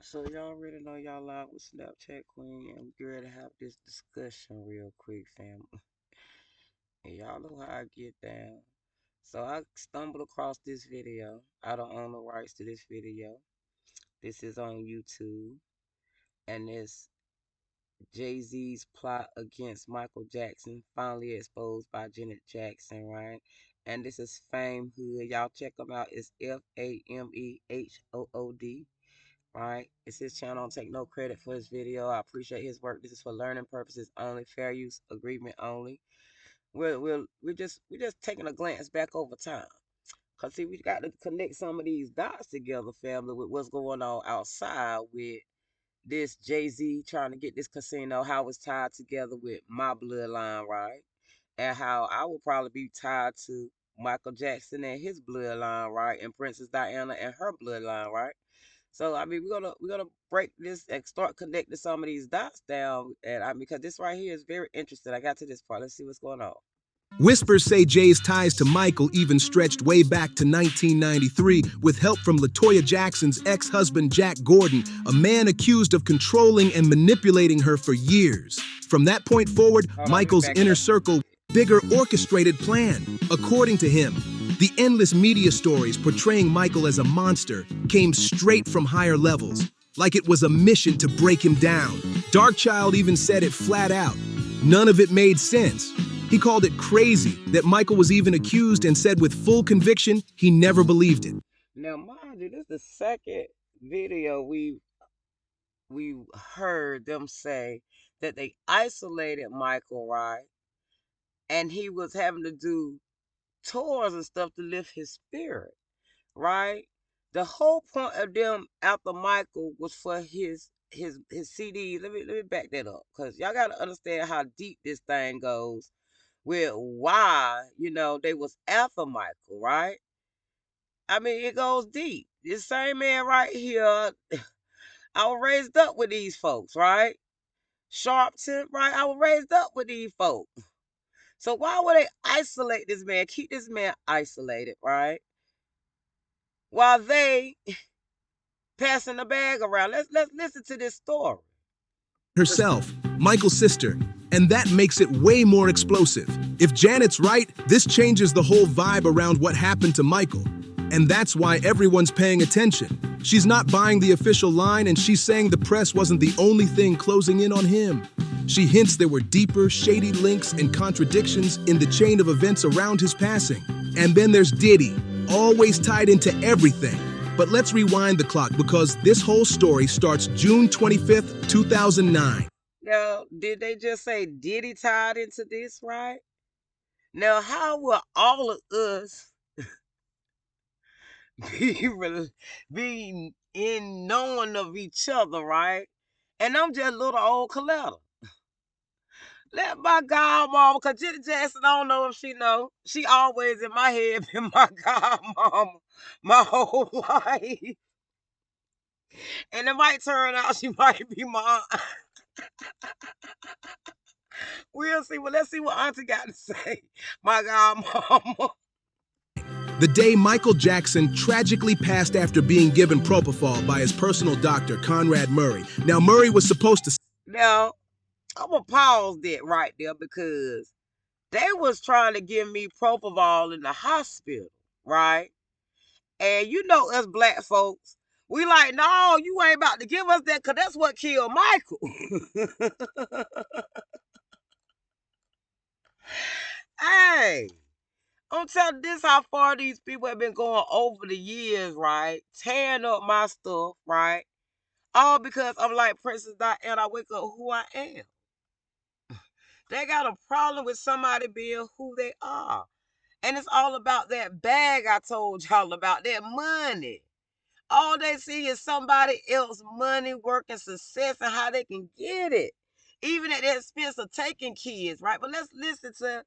So y'all already know y'all live with Snapchat Queen, and we ready to have this discussion real quick, fam. And y'all know how I get down. So I stumbled across this video. I don't own the rights to this video. This is on YouTube, and it's Jay-Z's plot against Michael Jackson finally exposed by Janet Jackson, right? And this is Fame Hood. Y'all check him out. It's FAMEHOOD. Right? It's his channel. I don't take no credit for his video. I appreciate his work. This is for learning purposes only, fair use agreement only. We're just taking a glance back over time. Cause see, we got to connect some of these dots together, family, with what's going on outside with this Jay-Z trying to get this casino, how it's tied together with my bloodline, right? And how I will probably be tied to Michael Jackson and his bloodline, right? And Princess Diana and her bloodline, right? So I mean, we're gonna break this and start connecting some of these dots down, and I mean, because this right here is very interesting. I got to this part. Let's see what's going on. Whispers say Jay's ties to Michael even stretched way back to 1993 with help from LaToya Jackson's ex-husband Jack Gordon, a man accused of controlling and manipulating her for years. From that point forward, Hold on, Michael's inner circle, bigger orchestrated plan. According to him, the endless media stories portraying Michael as a monster came straight from higher levels, like it was a mission to break him down. Darkchild even said it flat out. None of it made sense. He called it crazy that Michael was even accused and said with full conviction he never believed it. Now, mind you, this is the second video we heard them say that they isolated Michael, right? And he was having to do tours and stuff to lift his spirit, right? The whole point of them after Michael was for his CD. Let me back that up, cause y'all gotta understand how deep this thing goes with why they was after Michael, right? I mean, it goes deep. This same man right here, I was raised up with these folks, right? Sharpton, right? I was raised up with these folks. So why would they isolate this man, keep this man isolated, right? While they passing the bag around. Let's listen to this story. Herself, Michael's sister, and that makes it way more explosive. If Janet's right, this changes the whole vibe around what happened to Michael. And that's why everyone's paying attention. She's not buying the official line, and she's saying the press wasn't the only thing closing in on him. She hints there were deeper, shady links and contradictions in the chain of events around his passing. And then there's Diddy, always tied into everything. But let's rewind the clock because this whole story starts June 25th, 2009. Now, did they just say Diddy tied into this, right? Now, how will all of us be in knowing of each other, right? And I'm just little old Coletta. Let my godmama, because Jenny Jackson, I don't know if she know. She always in my head been my godmama my whole life. And it might turn out she might be my aunt. We'll see. Well, let's see what Auntie got to say. My godmama. The day Michael Jackson tragically passed after being given propofol by his personal doctor, Conrad Murray. Now, Murray was supposed to... Now, I'm going to pause that right there because they was trying to give me propofol in the hospital, right? And you know us black folks, we like, no, you ain't about to give us that because that's what killed Michael. Hey, I'm telling this how far these people have been going over the years, right? Tearing up my stuff, right? All because I'm like Princess Diana, I wake up who I am. They got a problem with somebody being who they are. And it's all about that bag I told y'all about, that money. All they see is somebody else's money, work, and success, and how they can get it. Even at the expense of taking kids, right? But let's listen to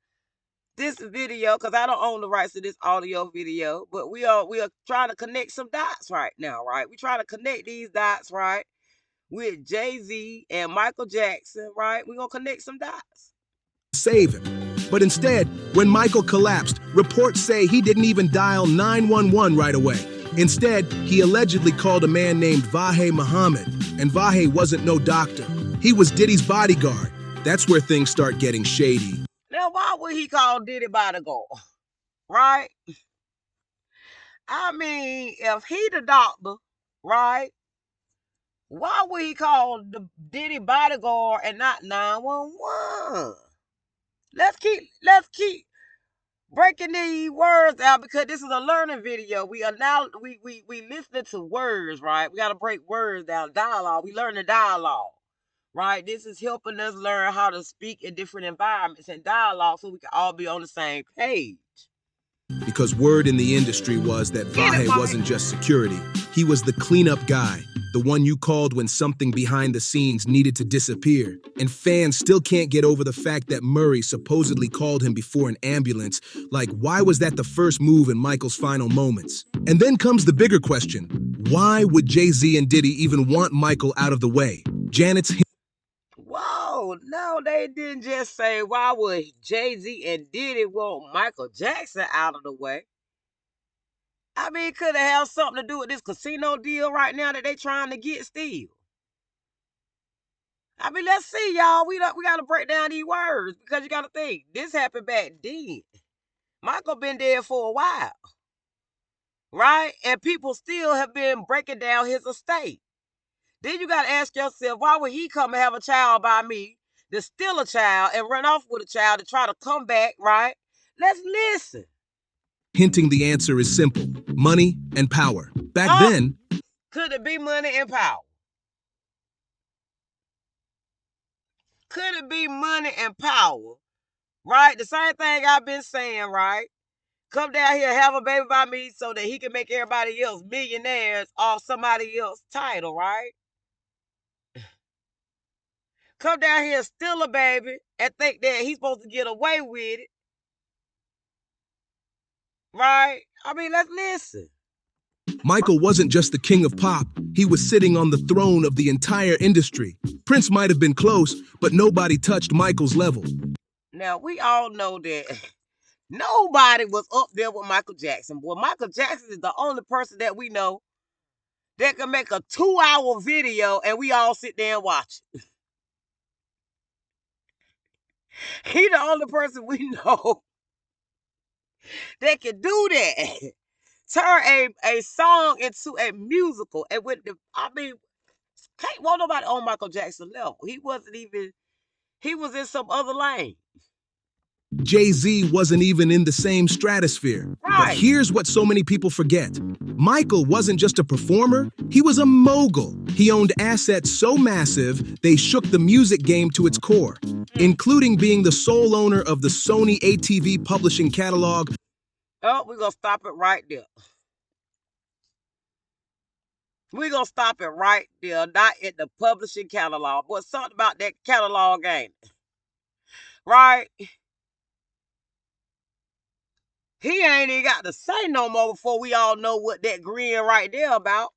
this video, because I don't own the rights to this audio video. But we are trying to connect some dots right now, right? We're trying to connect these dots, right? With Jay-Z and Michael Jackson, right? We're going to connect some dots. Save him. But instead, when Michael collapsed, reports say he didn't even dial 911 right away. Instead, he allegedly called a man named Vahe Muhammad, and Vahe wasn't no doctor. He was Diddy's bodyguard. That's where things start getting shady. Now, why would he call Diddy bodyguard? Right? I mean, if he the doctor, right? Why would he call the Diddy bodyguard and not 911? Let's keep breaking these words out, because this is a learning video. We are now we listening to words, right? We gotta break words down, dialogue. We learn the dialogue, right? This is helping us learn how to speak in different environments and dialogue, so we can all be on the same page. Because word in the industry was that Vahe wasn't just security, he was the cleanup guy, the one you called when something behind the scenes needed to disappear. And fans still can't get over the fact that Murray supposedly called him before an ambulance. Like, why was that the first move in Michael's final moments? And then comes the bigger question: why would Jay-Z and Diddy even want Michael out of the way? Janet's Whoa, no, they didn't just say, why would Jay-Z and Diddy want Michael Jackson out of the way? I mean, could it have something to do with this casino deal right now that they trying to get still? I mean, let's see, y'all. We got to break down these words, because you got to think, this happened back then. Michael been dead for a while, right? And people still have been breaking down his estate. Then you got to ask yourself, why would he come and have a child by me, to steal a child and run off with a child to try to come back, right? Let's listen. hinting the answer is simple: money and power. Back then, could it be money and power? Could it be money and power? Right? The same thing I've been saying, right? Come down here, have a baby by me so that he can make everybody else millionaires off somebody else's title, right? Come down here, steal a baby, and think that he's supposed to get away with it. Right? I mean, let's listen. Michael wasn't just the king of pop, he was sitting on the throne of the entire industry. Prince might have been close, but nobody touched Michael's level. Now, we all know that nobody was up there with Michael Jackson. Boy, Michael Jackson is the only person that we know that can make a 2-hour video and we all sit there and watch it. He the only person we know that can do that. Turn a song into a musical. And with the, I mean, can't want nobody on Michael Jackson level. He was in some other lane. Jay-Z wasn't even in the same stratosphere. Right. But here's what so many people forget. Michael wasn't just a performer, he was a mogul. He owned assets so massive, they shook the music game to its core, including being the sole owner of the Sony ATV publishing catalog. Oh, we're going to stop it right there. We're going to stop it right there, not at the publishing catalog. But something about that catalog, ain't it? Right? He ain't even got to say no more before we all know what that grin right there about.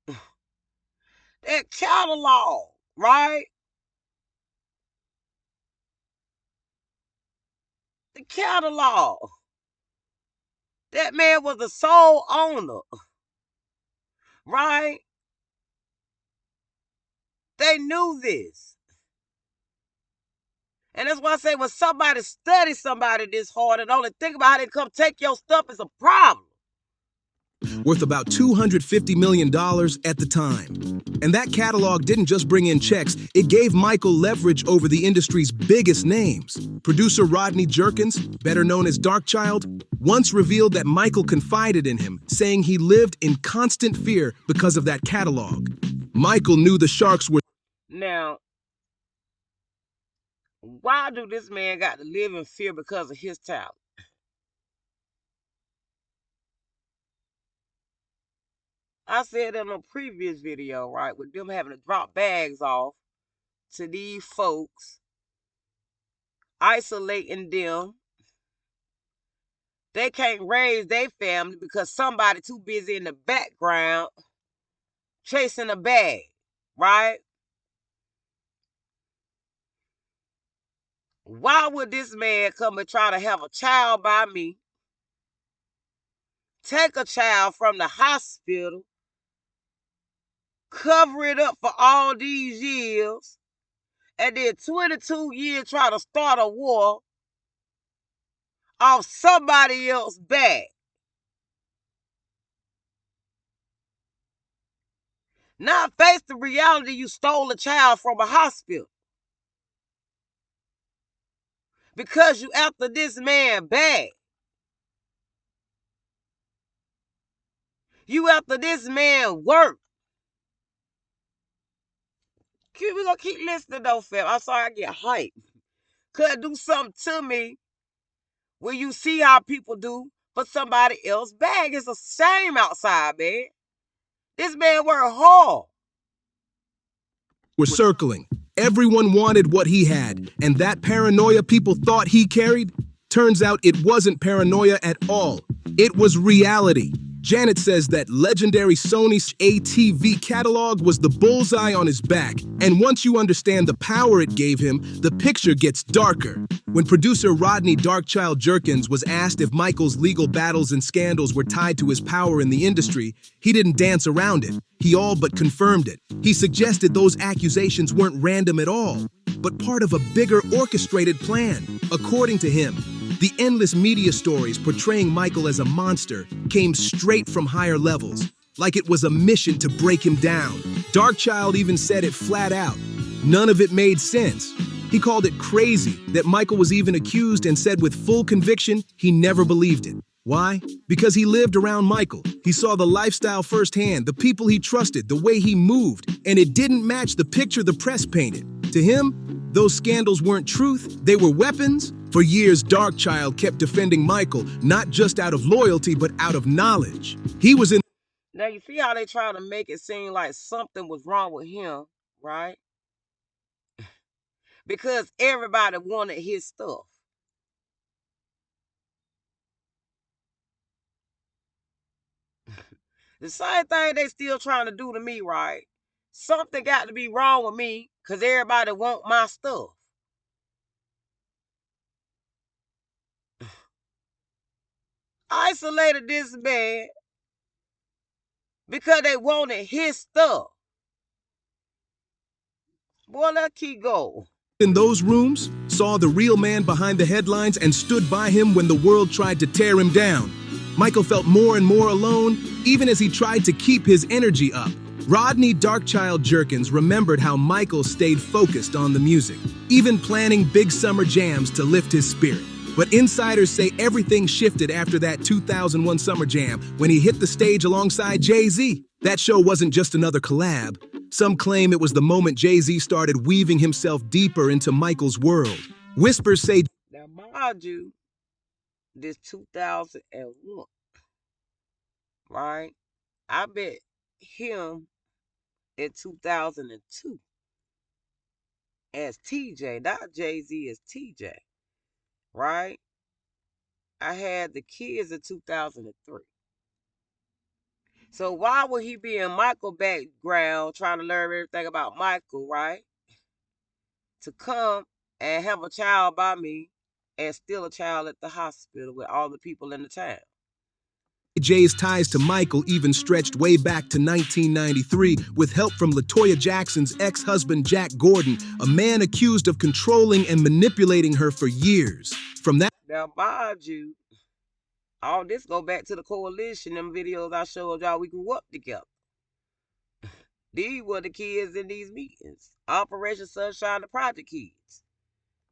That catalog, right? The catalog. That man was the sole owner, right? They knew this. And that's why I say, when somebody studies somebody this hard and only think about how they come take your stuff, is a problem. Worth about $250 million at the time. And that catalog didn't just bring in checks, it gave Michael leverage over the industry's biggest names. Producer Rodney Jerkins, better known as Darkchild, once revealed that Michael confided in him, saying he lived in constant fear because of that catalog. Michael knew the sharks were... Now, why do this man got to live in fear because of his talent? I said in a previous video, right, with them having to drop bags off to these folks, isolating them. They can't raise their family because somebody too busy in the background chasing a bag, right? Why would this man come and try to have a child by me take a child from the hospital, cover it up for all these years, and then 22 years try to start a war off somebody else's back. Now face the reality you stole a child from a hospital. Because you after this man bad. You after this man work. We're gonna keep listening though, fam. I'm sorry I get hyped. Could do something to me when you see how people do for somebody else bag. It's a shame outside, man. This man worked hard. Were circling. Everyone wanted what he had, and that paranoia people thought he carried, turns out it wasn't paranoia at all. It was reality. Janet says that legendary Sony's ATV catalog was the bullseye on his back, and once you understand the power it gave him, the picture gets darker. When producer Rodney Darkchild Jerkins was asked if Michael's legal battles and scandals were tied to his power in the industry, he didn't dance around it. He all but confirmed it. He suggested those accusations weren't random at all, but part of a bigger orchestrated plan. According to him, the endless media stories portraying Michael as a monster came straight from higher levels, like it was a mission to break him down. Darkchild even said it flat out. None of it made sense. He called it crazy that Michael was even accused and said with full conviction he never believed it. Why? Because he lived around Michael. He saw the lifestyle firsthand, the people he trusted, the way he moved, and it didn't match the picture the press painted. To him, those scandals weren't truth, they were weapons. For years, Darkchild kept defending Michael, not just out of loyalty, but out of knowledge. He was in... Now you see how they try to make it seem like something was wrong with him, right? Because everybody wanted his stuff. The same thing they still trying to do to me, right? Something got to be wrong with me because everybody want my stuff. Isolated this man because they wanted his stuff. Boy, let's keep going. In those rooms, saw the real man behind the headlines and stood by him when the world tried to tear him down. Michael felt more and more alone, even as he tried to keep his energy up. Rodney Darkchild Jerkins remembered how Michael stayed focused on the music, even planning big summer jams to lift his spirit. But insiders say everything shifted after that 2001 Summer Jam when he hit the stage alongside Jay-Z. That show wasn't just another collab. Some claim it was the moment Jay-Z started weaving himself deeper into Michael's world. Whispers say... Now, mind you, this 2001, right? I bet him in 2002 as TJ, not Jay-Z as TJ, right? I had the kids in 2003. So why would he be in Michael background trying to learn everything about Michael, right? To come and have a child by me and still a child at the hospital with all the people in the town. Jay's ties to Michael even stretched way back to 1993 with help from LaToya Jackson's ex-husband Jack Gordon, a man accused of controlling and manipulating her for years. From that... Now, mind you, all this go back to the coalition, them videos I showed y'all we grew up together. These were the kids in these meetings. Operation Sunshine, the Project Kids.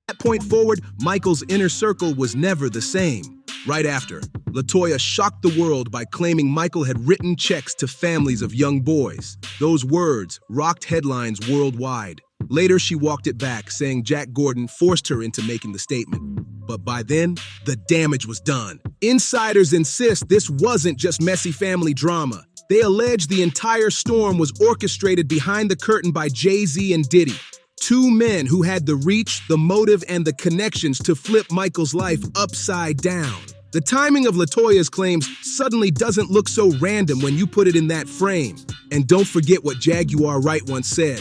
From that point forward, Michael's inner circle was never the same. Right after, LaToya shocked the world by claiming Michael had written checks to families of young boys. Those words rocked headlines worldwide. Later, she walked it back, saying Jack Gordon forced her into making the statement. But by then, the damage was done. Insiders insist this wasn't just messy family drama. They allege the entire storm was orchestrated behind the curtain by Jay-Z and Diddy. Two men who had the reach, the motive, and the connections to flip Michael's life upside down. The timing of LaToya's claims suddenly doesn't look so random when you put it in that frame. And don't forget what Jaguar Wright once said,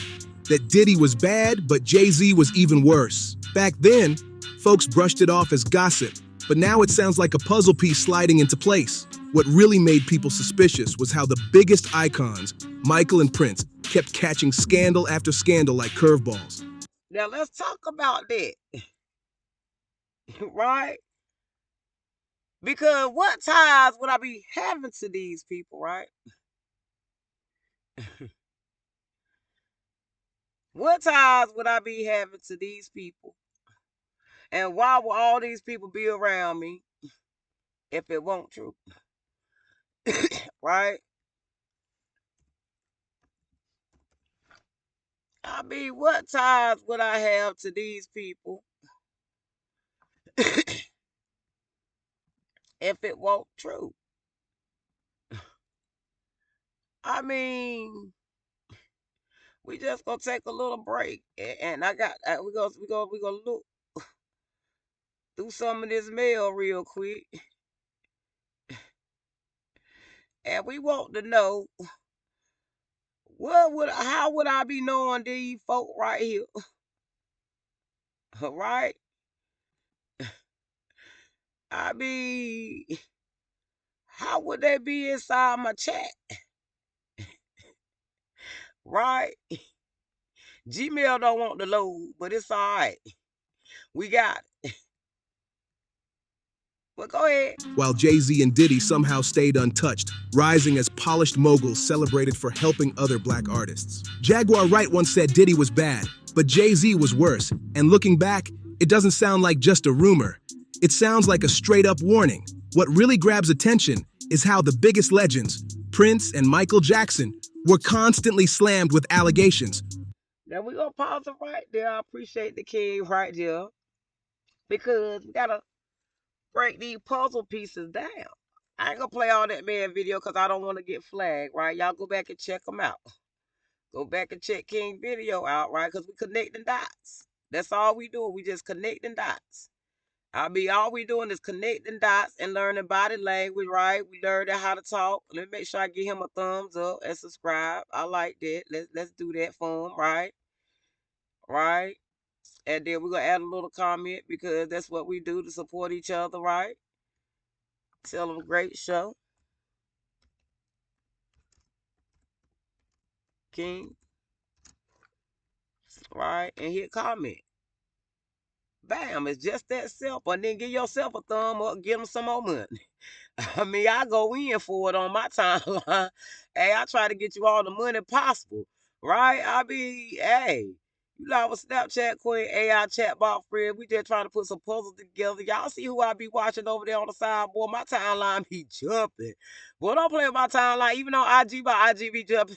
that Diddy was bad, but Jay-Z was even worse. Back then, folks brushed it off as gossip, but now it sounds like a puzzle piece sliding into place. What really made people suspicious was how the biggest icons, Michael and Prince, kept catching scandal after scandal like curveballs. Now let's talk about that, right? Because what ties would I be having to these people, right? What ties would I be having to these people? And why will all these people be around me if it won't true? Right? I mean, what ties would I have to these people if it won't true? I mean, we just gonna take a little break, and I got we gonna look through some of this mail real quick, and we want to know how would I be knowing these folk right here, right? I mean, how would they be inside my chat, right? Gmail don't want to load, but it's all right. We got it. But go ahead. While Jay-Z and Diddy somehow stayed untouched, rising as polished moguls celebrated for helping other black artists. Jaguar Wright once said Diddy was bad, but Jay-Z was worse, and looking back, it doesn't sound like just a rumor. It sounds like a straight-up warning. What really grabs attention is how the biggest legends, Prince and Michael Jackson, were constantly slammed with allegations. Now we gonna pause it right there. I appreciate the king right there because we gotta break these puzzle pieces down. I ain't gonna play all that man video because I don't want to get flagged, right? Y'all go back and check them out. Go back and check King video out, right? Because we connecting dots. That's all we doing. We just connecting dots. I mean, all we doing is connecting dots and learning body language, right? We learned how to talk. Let me make sure I give him a thumbs up and subscribe. I like that. Let's do that for him, right? Right? And then we're gonna add a little comment because that's what we do to support each other, right? Tell them great show. King, right? And hit comment. Bam, it's just that simple. And then give yourself a thumb up, give them some more money. I mean, I go in for it on my timeline. Hey, I try to get you all the money possible, right? I mean, hey, you know, our Snapchat queen, AI chatbot friend. We just trying to put some puzzles together. Y'all see who I be watching over there on the side, boy? My timeline be jumping. Boy, don't play with my timeline. Even on IG, my IG be jumping.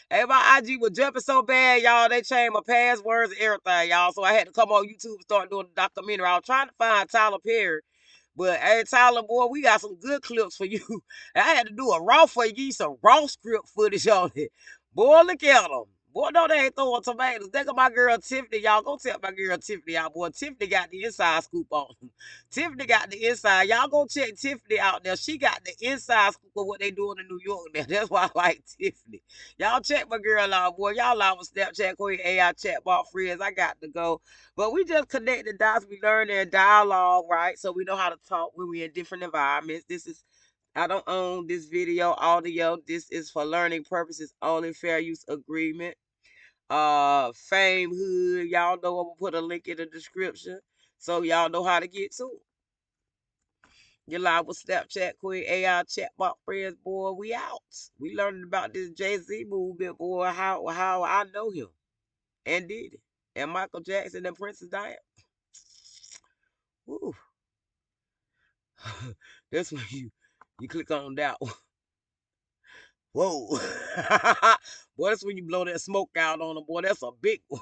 Hey, my IG was jumping so bad, y'all. They changed my passwords and everything, y'all. So I had to come on YouTube and start doing a documentary. I was trying to find Tyler Perry. But hey, Tyler, boy, we got some good clips for you. I had to do a raw for you, some raw script footage on it. Boy, look at them. Boy, no, they ain't throwing tomatoes. Think of my girl Tiffany, y'all. Go tell my girl Tiffany out, boy. Tiffany got the inside scoop on them. Tiffany got the inside. Y'all go check Tiffany out there. She got the inside scoop of what they doing in New York now. That's why I like Tiffany. Y'all check my girl out, boy. Y'all out with Snapchat, Queen AI chatbot friends. I got to go. But we just connect the dots. We learn their dialogue, right? So we know how to talk when we're in different environments. I don't own this video audio. This is for learning purposes only. Fair use agreement. Fame Hood. Y'all know I'm gonna put a link in the description so y'all know how to get to it. You're live with Snapchat Queen AI chatbot friends, boy. We out. We learning about this Jay-Z movement, boy. How I know him and did it. And Michael Jackson and Princess Diana. Woo. That's when you click on that one. Whoa. Boy, that's when you blow that smoke out on them, boy. That's a big one.